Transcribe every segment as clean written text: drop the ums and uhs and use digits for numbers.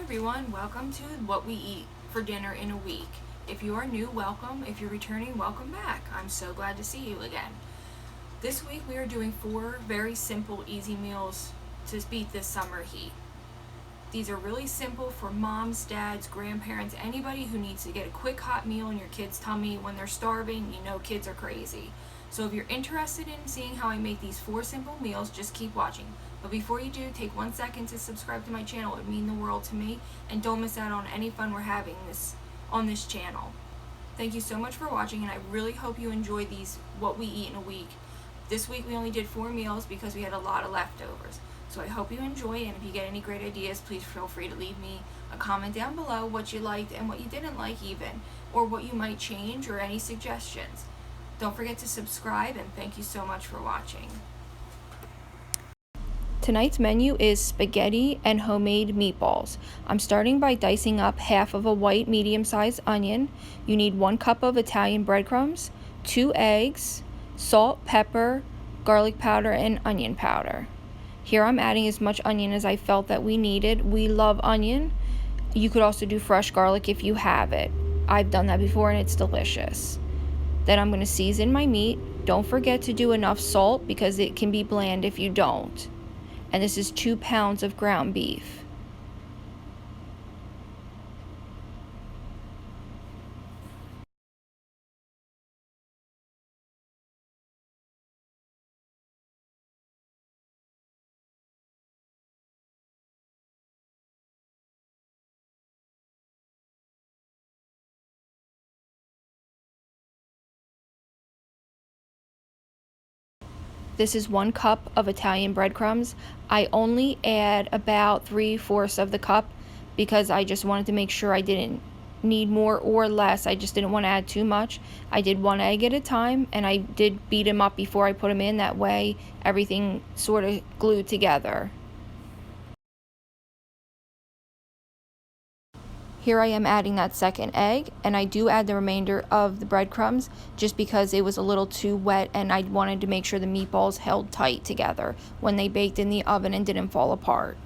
everyone, welcome to What We Eat for Dinner in a Week. If you are new, welcome. If you're returning, welcome back. I'm so glad to see you again. This week we are doing 4 very simple, easy meals to beat this summer heat. These are really simple for moms, dads, grandparents, anybody who needs to get a quick hot meal in your kid's tummy when they're starving. You know kids are crazy. So if you're interested in seeing how I make these 4 simple meals, just keep watching. But before you do, take 1 second to subscribe to my channel. It would mean the world to me. And don't miss out on any fun we're having on this channel. Thank you so much for watching, and I really hope you enjoy these What We Eat in a Week. This week we only did 4 meals because we had a lot of leftovers. So I hope you enjoy, and if you get any great ideas, please feel free to leave me a comment down below what you liked and what you didn't like even, or what you might change or any suggestions. Don't forget to subscribe, and thank you so much for watching. Tonight's menu is spaghetti and homemade meatballs. I'm starting by dicing up half of a white medium-sized onion. You need 1 cup of Italian breadcrumbs, 2 eggs, salt, pepper, garlic powder, and onion powder. Here I'm adding as much onion as I felt that we needed. We love onion. You could also do fresh garlic if you have it. I've done that before and it's delicious. Then I'm going to season my meat. Don't forget to do enough salt because it can be bland if you don't. And this is 2 pounds of ground beef. This is 1 cup of Italian breadcrumbs. I only add about 3/4 of the cup because I just wanted to make sure I didn't need more or less. I just didn't want to add too much. I did 1 egg at a time, and I did beat them up before I put them in. That way everything sort of glued together. Here I am adding that 2nd egg, and I do add the remainder of the breadcrumbs just because it was a little too wet and I wanted to make sure the meatballs held tight together when they baked in the oven and didn't fall apart.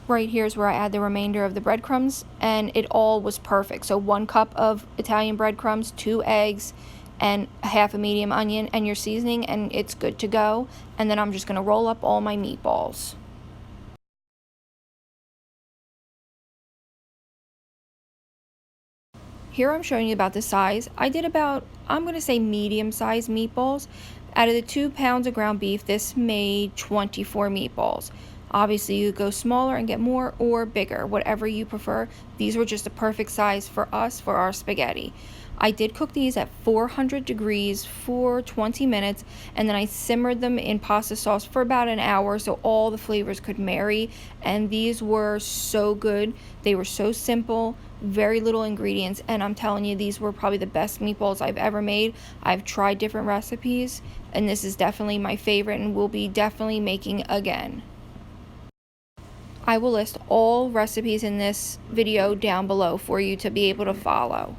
Right here is where I add the remainder of the breadcrumbs, and it all was perfect. So 1 cup of Italian breadcrumbs, 2 eggs, and half a medium onion, and your seasoning, and it's good to go. And then I'm just going to roll up all my meatballs. Here I'm showing you about the size. I did about, I'm going to say medium-sized meatballs. Out of the 2 pounds of ground beef, this made 24 meatballs. Obviously, you could go smaller and get more, or bigger, whatever you prefer. These were just the perfect size for us for our spaghetti. I did cook these at 400 degrees for 20 minutes, and then I simmered them in pasta sauce for about an hour so all the flavors could marry, and these were so good. They were so simple, very little ingredients, and I'm telling you, these were probably the best meatballs I've ever made. I've tried different recipes, and this is definitely my favorite and will be definitely making again. I will list all recipes in this video down below for you to be able to follow.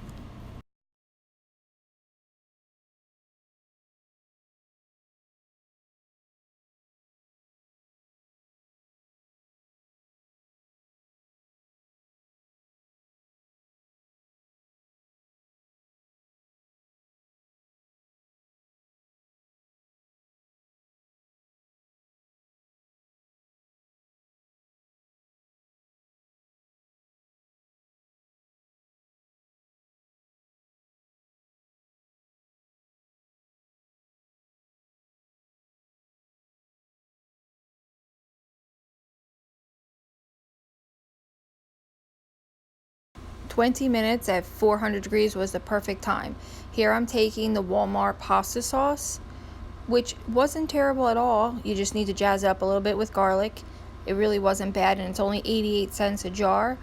"20 minutes at 400 degrees was the perfect time. Here I'm taking the Walmart pasta sauce, which wasn't terrible at all. You just need to jazz it up a little bit with garlic. It really wasn't bad, and it's only 88 cents a jar.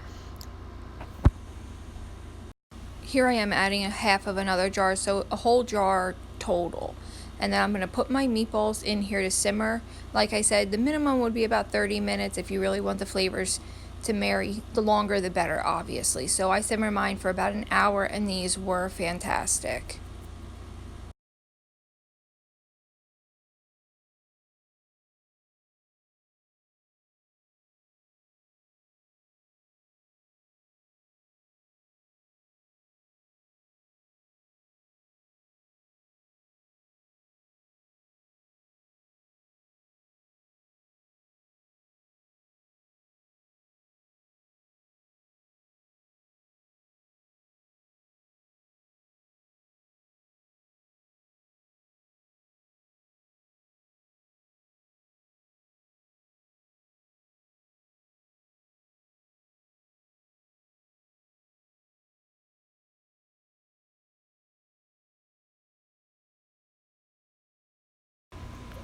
Here I am adding a half of another jar, so a whole jar total. And then I'm going to put my meatballs in here to simmer. Like I said, the minimum would be about 30 minutes if you really want the flavors to marry. The longer the better, obviously. So I simmer mine for about an hour, and these were fantastic.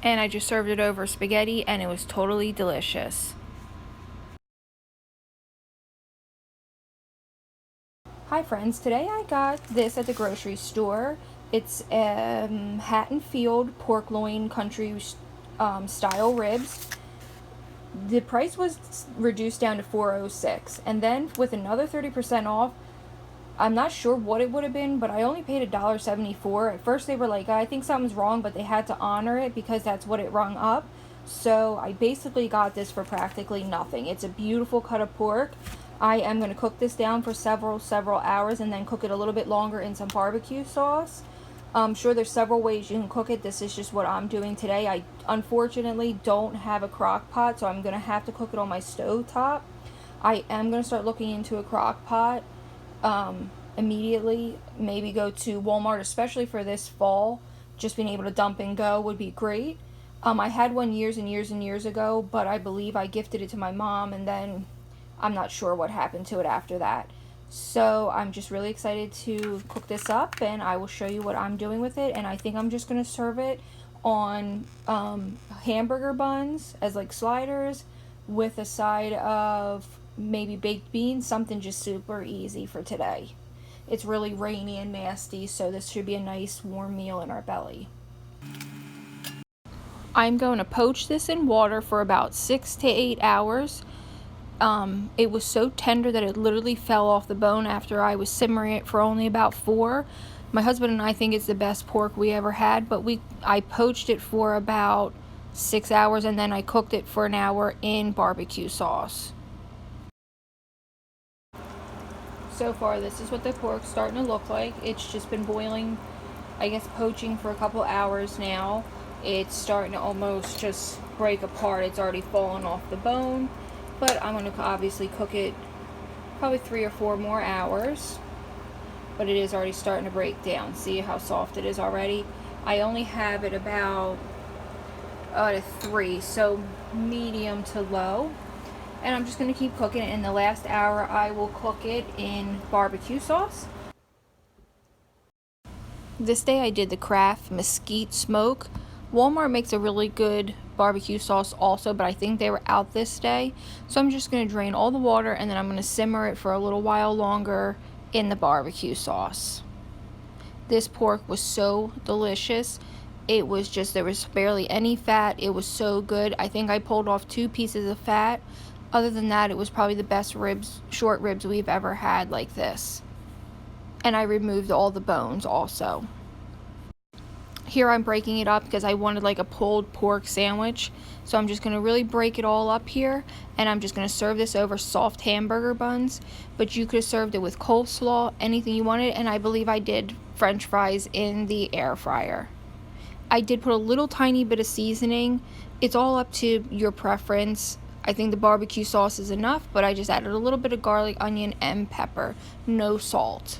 and I just served it over spaghetti, and it was totally delicious. Hi friends, today I got this at the grocery store. It's Hatton Field pork loin country style ribs. The price was reduced down to $4.06, and then with another 30% off, I'm not sure what it would have been, but I only paid $1.74. At first they were like, I think something's wrong, but they had to honor it because that's what it rung up. So I basically got this for practically nothing. It's a beautiful cut of pork. I am going to cook this down for several hours and then cook it a little bit longer in some barbecue sauce. I'm sure there's several ways you can cook it. This is just what I'm doing today. I unfortunately don't have a crock pot, so I'm going to have to cook it on my stove top. I am going to start looking into a crock pot immediately. Maybe go to Walmart, especially for this fall. Just being able to dump and go would be great. I had one years and years ago, but I believe I gifted it to my mom, and then I'm not sure what happened to it after that. So I'm just really excited to cook this up, and I will show you what I'm doing with it. And I think I'm just going to serve it on hamburger buns as like sliders with a side of maybe baked beans, something just super easy for today. It's really rainy and nasty, so this should be a nice warm meal in our belly. I'm going to poach this in water for about 6 to 8 hours. It was so tender that it literally fell off the bone after I was simmering it for only about 4. My husband and I think it's the best pork we ever had, but I poached it for about 6 hours, and then I cooked it for an hour in barbecue sauce. So far, this is what the pork's starting to look like. It's just been boiling, I guess poaching for a couple hours now. It's starting to almost just break apart. It's already fallen off the bone, but I'm going to obviously cook it probably 3 or 4 more hours. But it is already starting to break down. See how soft it is already? I only have it about to 3, so medium to low. And I'm just going to keep cooking it. In the last hour, I will cook it in barbecue sauce. This day I did the Kraft Mesquite Smoke. Walmart makes a really good barbecue sauce also, but I think they were out this day. So I'm just going to drain all the water, and then I'm going to simmer it for a little while longer in the barbecue sauce. This pork was so delicious. It was just, there was barely any fat. It was so good. I think I pulled off 2 pieces of fat. Other than that, it was probably the best ribs, short ribs we've ever had like this. And I removed all the bones also. Here I'm breaking it up because I wanted like a pulled pork sandwich. So I'm just going to really break it all up here, and I'm just going to serve this over soft hamburger buns. But you could have served it with coleslaw, anything you wanted, and I believe I did French fries in the air fryer. I did put a little tiny bit of seasoning. It's all up to your preference. I think the barbecue sauce is enough, but I just added a little bit of garlic, onion, and pepper. No salt.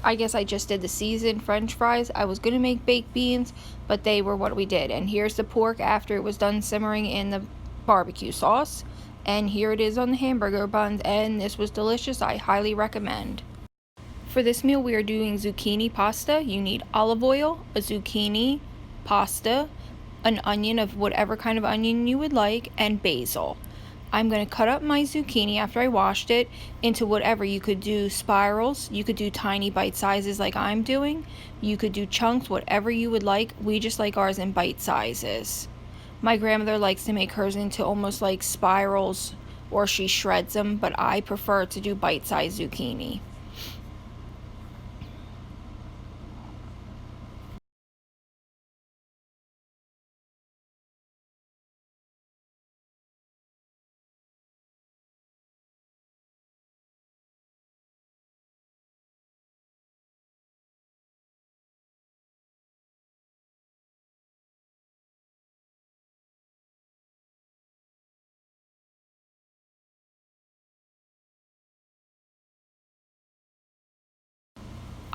I guess I just did the seasoned French fries. I was going to make baked beans, but they were what we did. And here's the pork after it was done simmering in the barbecue sauce. And here it is on the hamburger buns, and this was delicious. I highly recommend. For this meal, we are doing zucchini pasta. You need olive oil, a zucchini, pasta, an onion of whatever kind of onion you would like, and basil. I'm going to cut up my zucchini after I washed it into whatever. You could do spirals, you could do tiny bite sizes like I'm doing, you could do chunks, whatever you would like. We just like ours in bite sizes. My grandmother likes to make hers into almost like spirals, or she shreds them, but I prefer to do bite-sized zucchini.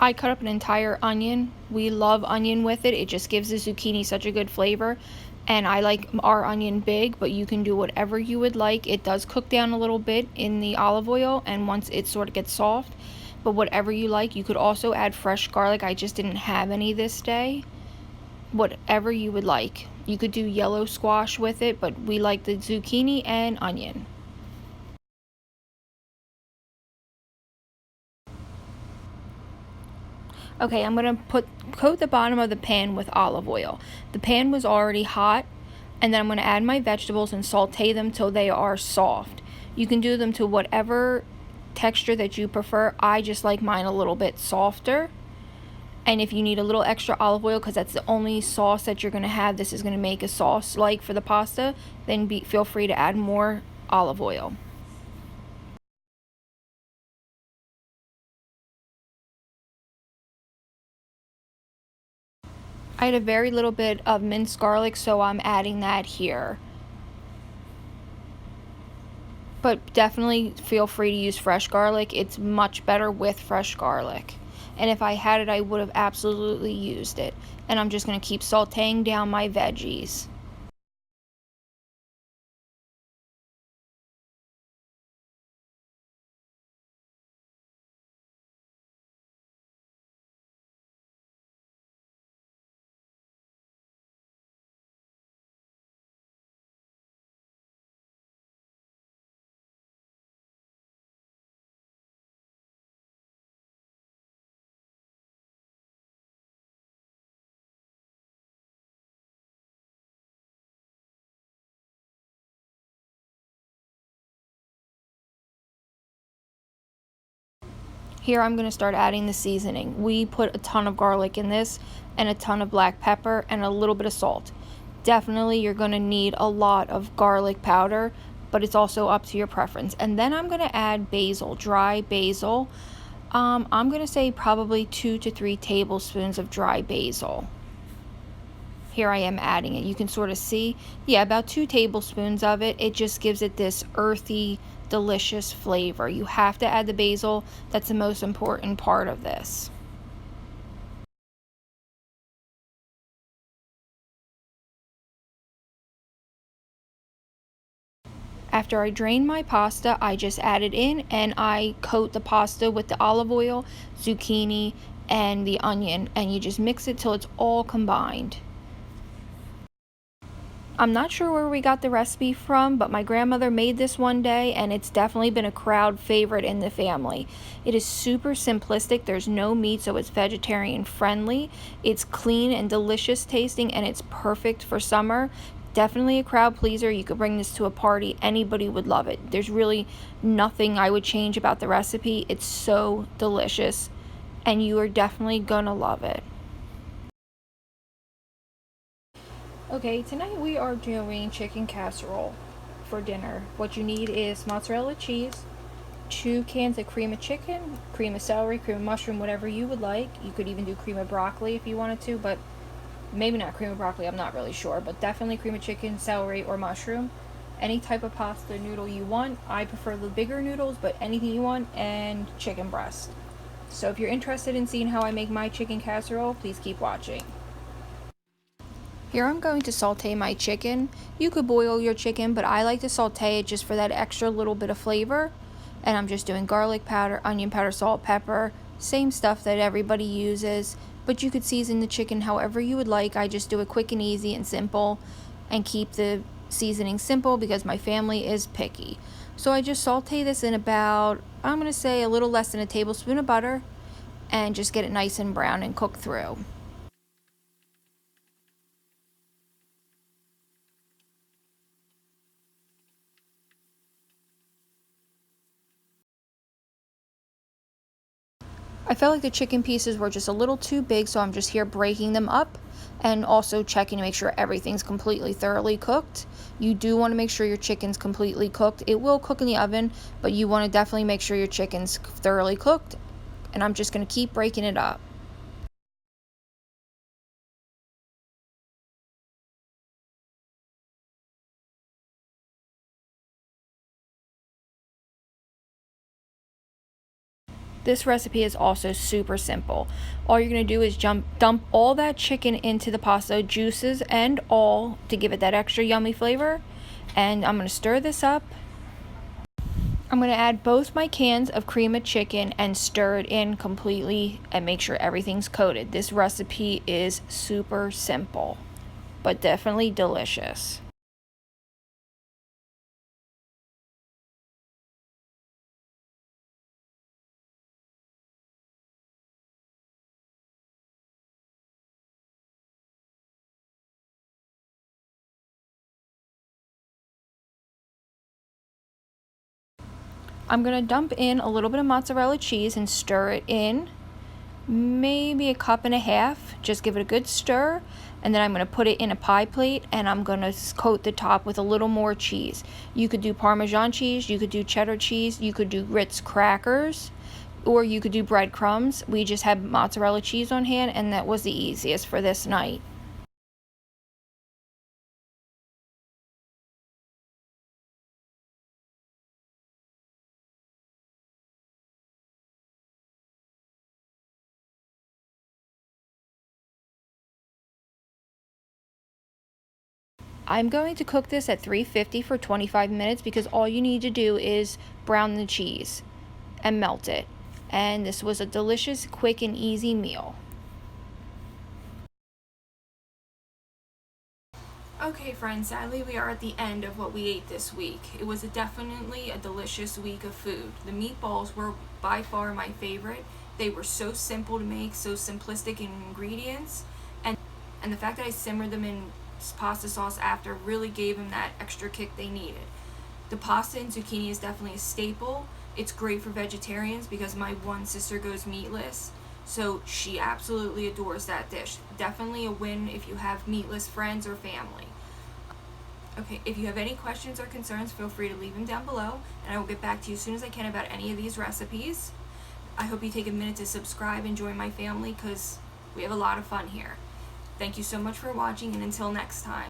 I cut up an entire onion. We love onion with it. It just gives the zucchini such a good flavor. And I like our onion big, but you can do whatever you would like. It does cook down a little bit in the olive oil, and once it sort of gets soft, but whatever you like. You could also add fresh garlic. I just didn't have any this day. Whatever you would like. You could do yellow squash with it, but we like the zucchini and onion. Okay, I'm going to coat the bottom of the pan with olive oil. The pan was already hot, and then I'm going to add my vegetables and saute them till they are soft. You can do them to whatever texture that you prefer. I just like mine a little bit softer. And if you need a little extra olive oil, because that's the only sauce that you're going to have, this is going to make a sauce like for the pasta, then feel free to add more olive oil. I had a very little bit of minced garlic, so I'm adding that here. But definitely feel free to use fresh garlic. It's much better with fresh garlic. And if I had it, I would have absolutely used it. And I'm just going to keep sauteing down my veggies. Here I'm going to start adding the seasoning. We put a ton of garlic in this, and a ton of black pepper, and a little bit of salt. Definitely you're going to need a lot of garlic powder, but it's also up to your preference. And then I'm going to add basil, dry basil. I'm going to say probably 2 to 3 tablespoons of dry basil. Here I am adding it. You can sort of see, yeah, about 2 tablespoons of it. It just gives it this earthy, delicious flavor. You have to add the basil. That's the most important part of this. After I drain my pasta, I just add it in and I coat the pasta with the olive oil, zucchini, and the onion, and you just mix it till it's all combined. I'm not sure where we got the recipe from, but my grandmother made this one day, and it's definitely been a crowd favorite in the family. It is super simplistic. There's no meat, so it's vegetarian friendly. It's clean and delicious tasting, and it's perfect for summer. Definitely a crowd pleaser. You could bring this to a party. Anybody would love it. There's really nothing I would change about the recipe. It's so delicious, and you are definitely gonna love it. Okay, tonight we are doing chicken casserole for dinner. What you need is mozzarella cheese, 2 cans of cream of chicken, cream of celery, cream of mushroom, whatever you would like. You could even do cream of broccoli if you wanted to, but maybe not cream of broccoli, I'm not really sure, but definitely cream of chicken, celery, or mushroom. Any type of pasta noodle you want. I prefer the bigger noodles, but anything you want, and chicken breast. So if you're interested in seeing how I make my chicken casserole, please keep watching. Here I'm going to saute my chicken. You could boil your chicken, but I like to saute it just for that extra little bit of flavor. And I'm just doing garlic powder, onion powder, salt, pepper, same stuff that everybody uses. But you could season the chicken however you would like. I just do it quick and easy and simple, and keep the seasoning simple because my family is picky. So I just saute this in about, I'm going to say a little less than a tablespoon of butter, and just get it nice and brown and cook through. I felt like the chicken pieces were just a little too big, so I'm just here breaking them up and also checking to make sure everything's completely thoroughly cooked. You do want to make sure your chicken's completely cooked. It will cook in the oven, but you want to definitely make sure your chicken's thoroughly cooked. And I'm just going to keep breaking it up. This recipe is also super simple. All you're going to do is dump all that chicken into the pasta, juices and all, to give it that extra yummy flavor. And I'm going to stir this up. I'm going to add both my cans of cream of chicken and stir it in completely and make sure everything's coated. This recipe is super simple, but definitely delicious. I'm going to dump in a little bit of mozzarella cheese and stir it in, maybe a cup and a half. Just give it a good stir, and then I'm going to put it in a pie plate and I'm going to coat the top with a little more cheese. You could do Parmesan cheese, you could do cheddar cheese, you could do Ritz crackers, or you could do breadcrumbs. We just had mozzarella cheese on hand and that was the easiest for this night. I'm going to cook this at 350 for 25 minutes because all you need to do is brown the cheese and melt it. And this was a delicious, quick, and easy meal. Okay, friends, sadly we are at the end of what we ate this week. It was definitely a delicious week of food. The meatballs were by far my favorite. They were so simple to make, so simplistic in ingredients, and the fact that I simmered them in pasta sauce after really gave them that extra kick they needed. The pasta and zucchini is definitely a staple. It's great for vegetarians because my one sister goes meatless, so she absolutely adores that dish. Definitely a win if you have meatless friends or family. Okay, if you have any questions or concerns, feel free to leave them down below, and I will get back to you as soon as I can about any of these recipes. I hope you take a minute to subscribe and join my family because we have a lot of fun here. Thank you so much for watching, and until next time.